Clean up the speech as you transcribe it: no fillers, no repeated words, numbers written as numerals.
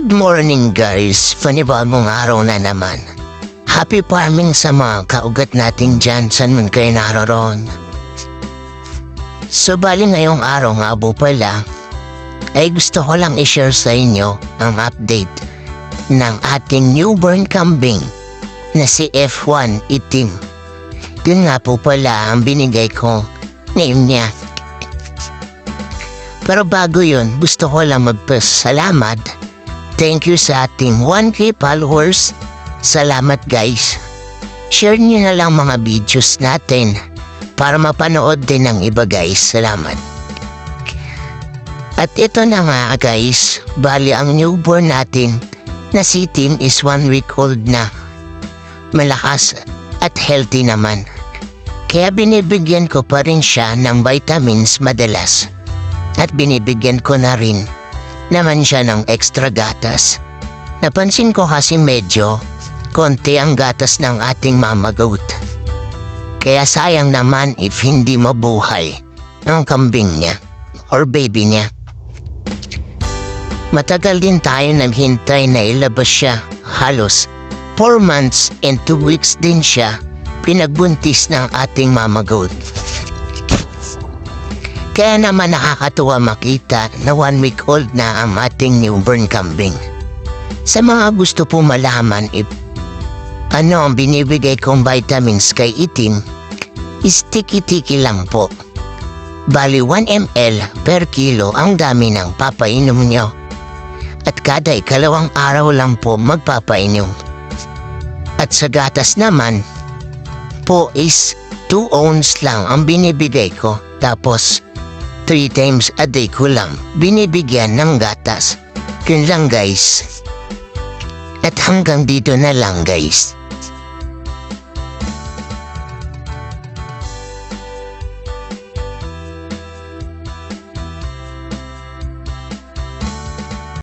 Good morning guys, panibagong araw na naman. Happy farming sa mga kaugat nating dyan saan man kayo naroon. So bali ngayong araw nga po pala, ay gusto ko lang i-share sa inyo ang update ng ating newborn kambing na si F1 Itim. Yun nga po pala ang binigay ko name niya. Pero bago yun, gusto ko lang magpasalamat. Thank you sa ating 1K followers. Salamat guys. Share niyo na lang mga videos natin para mapanood din ng iba guys. Salamat. At ito na nga guys, bali ang newborn natin na si Tim is 1 week old na. Malakas at healthy naman. Kaya binibigyan ko pa rin siya ng vitamins madalas. At binibigyan ko na rin naman siya ng extra gatas. Napansin ko kasi medyo konti ang gatas ng ating mama goat. Kaya sayang naman if hindi mabuhay ang kambing niya or baby niya. Matagal din tayo naghintay na ilabas siya. Halos 4 months and 2 weeks din siya pinagbuntis ng ating mama goat. Kaya naman nakakatuwa makita na 1 week old na ang ating newborn kambing. Sa mga gusto po malaman if ano ang binibigay kong vitamins kay Itim, is tiki-tiki lang po. Bali 1 ml per kilo ang dami ng papainom nyo. At kada ikalawang araw lang po magpapainom. At sa gatas naman po is 2 ounce lang ang binibigay ko. Tapos 3 times a day ko lang binibigyan ng gatas. Yun lang guys. At hanggang dito na lang guys.